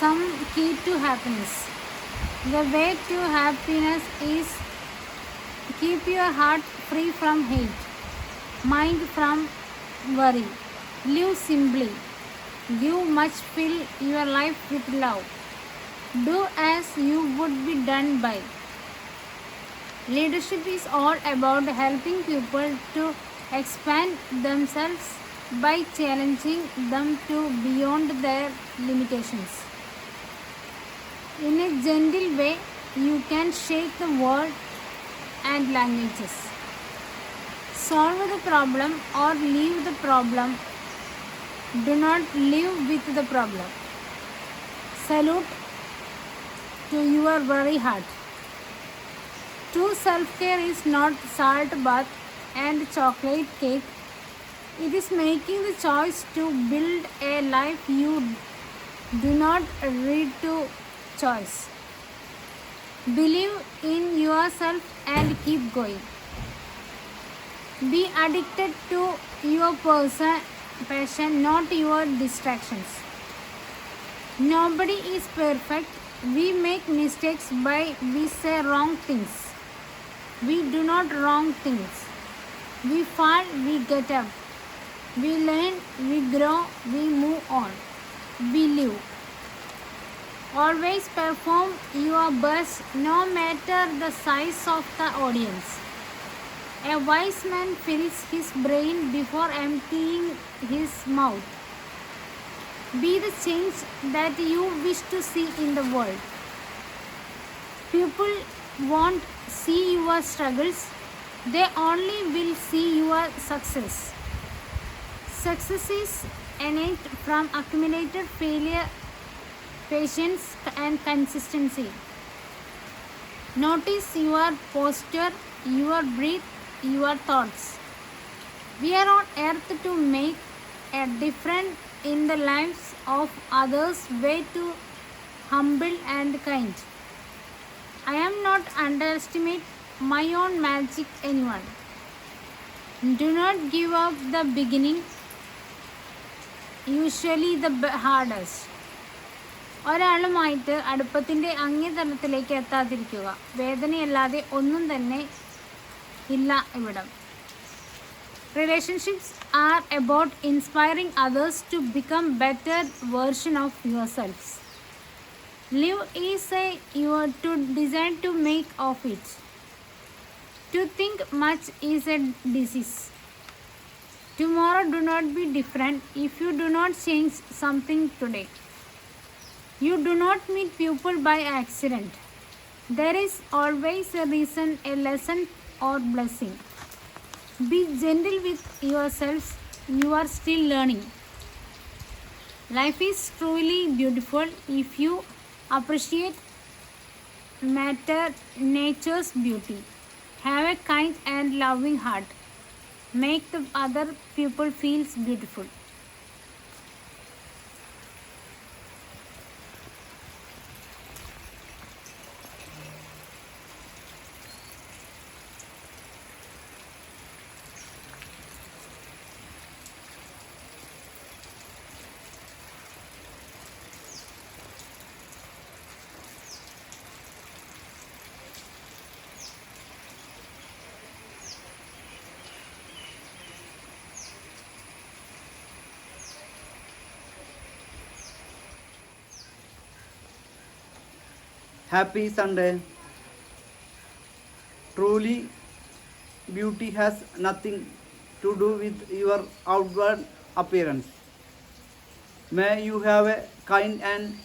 some key to happiness. The way to happiness is keep your heart free from hate, mind from worry. Live simply. Give much, fill your life with love. Do as you would be done by. Leadership is all about helping people to expand themselves by challenging them to beyond their limitations. In a gentle way, you can shake the world and languages. Solve the problem or leave the problem. Do not live with the problem. Salute to your very heart. True self-care is not salt bath and chocolate cake. It is making the choice to build a life you do not read to choice. Believe in yourself and keep going. Be addicted to your passion, not your distractions. Nobody is perfect. We make mistakes by we say wrong things. We do not wrong things. We fall, we get up. We learn, we grow, we move on. We live. Always perform your best no matter the size of the audience. A wise man fills his brain before emptying his mouth. Be the change that you wish to see in the world. People won't see your struggles, they only will see your success. Success is innate from accumulated failure, patience, and consistency. Notice your posture, your breath, your thoughts. We are on earth to make a difference in the lives of others. Way to humble and kind. I am not underestimate my own magic anyone. Do not give up the beginning, usually the hardest. ഒരാളുമായിട്ട് അടുപ്പത്തിൻ്റെ അങ്ങേതലത്തിലേക്ക് എത്താതിരിക്കുക. വേദനയല്ലാതെ ഒന്നും തന്നെ ഇല്ല ഇവിടം. Relationships are about inspiring others to become better version of yourselves. Live is to design to make of it. To think much is a disease. Tomorrow do not be different if you do not change something today. You do not meet people by accident. There is always a reason, a lesson or blessing. Be gentle with yourselves. You are still learning. Life is truly beautiful if you appreciate nature's beauty. Have a kind and loving heart. Make the other people feel beautiful. Happy Sunday. Truly, beauty has nothing to do with your outward appearance. May you have a kind and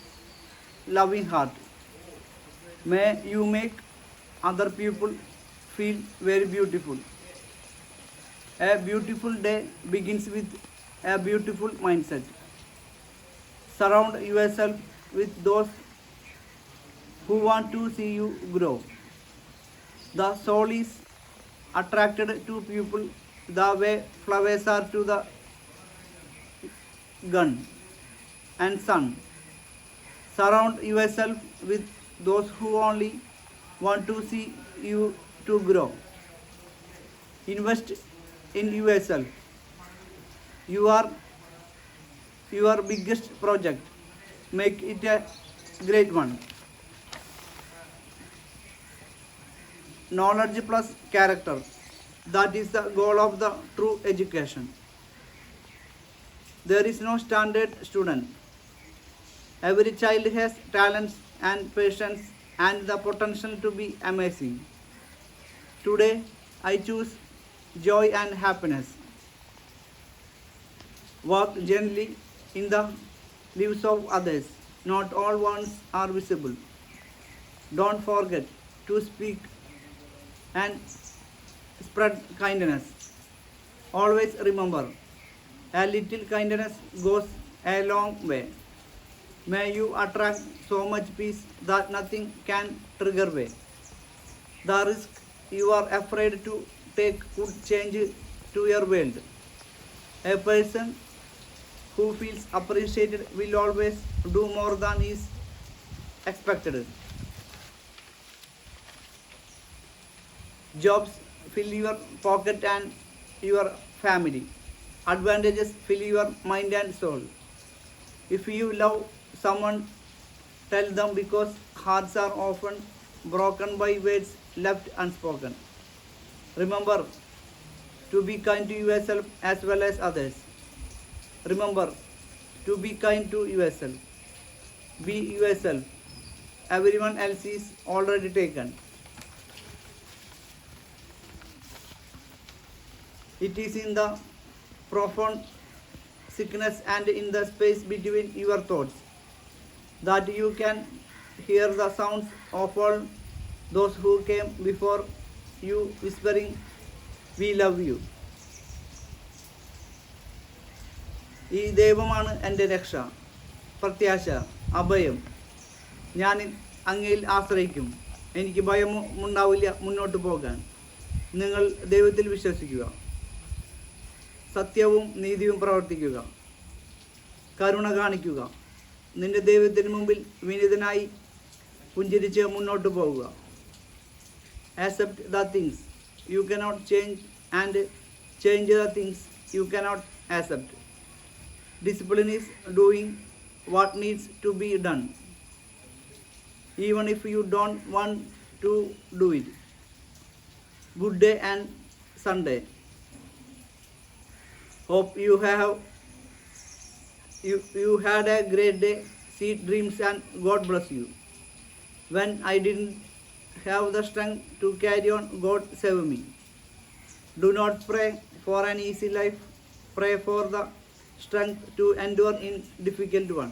loving heart. May you make other people feel very beautiful. A beautiful day begins with a beautiful mindset. Surround yourself with those who want to see you grow. The soul is attracted to people the way flowers are to the gun and sun. Surround yourself with those who only want to see you to grow. Invest in yourself. You are your biggest project. make it a great one. Knowledge plus character. That is the goal of the true education. There is no standard student. Every child has talents and patience and the potential to be amazing. Today, I choose joy and happiness. Work gently in the lives of others. Not all ones are visible. Don't forget to speak and spread kindness. Always remember, a little kindness goes a long way. May you attract so much peace that nothing can trigger away. The risk you are afraid to take could change to your world. A person who feels appreciated will always do more than is expected. Jobs fill your pocket and your family. Advantages fill your mind and soul. If you love someone, tell them because hearts are often broken by words left unspoken. Remember to be kind to yourself as well as others. Remember to be kind to yourself. Be yourself. Everyone else is already taken. It is in the profound sickness and in the space between your thoughts that you can hear the sounds of all those who came before you whispering, "We love you." ഈ ദൈവമാണ് എൻ്റെ രക്ഷ, പ്രത്യാശ, അഭയം. ഞാൻ അങ്ങയിൽ ആശ്രയിക്കും. എനിക്ക് ഭയമുണ്ടാവില്ല മുന്നോട്ട് പോകാൻ. നിങ്ങൾ ദൈവത്തിൽ വിശ്വസിക്കുക. സത്യവും നീതിയും പ്രവർത്തിക്കുക. കരുണ കാണിക്കുക. നിന്റെ ദൈവത്തിന് മുമ്പിൽ വിനീതനായി പുഞ്ചിരിച്ച് മുന്നോട്ട് പോവുക. Accept the things you cannot change and change the things you cannot accept. Discipline is doing what needs to be done, even if you don't want to do it. Good day and Sunday. Hope you had a great day. Sweet dreams and God bless you. When I didn't have the strength to carry on, God save me. Do not pray for an easy life. Pray for the strength to endure in difficult one.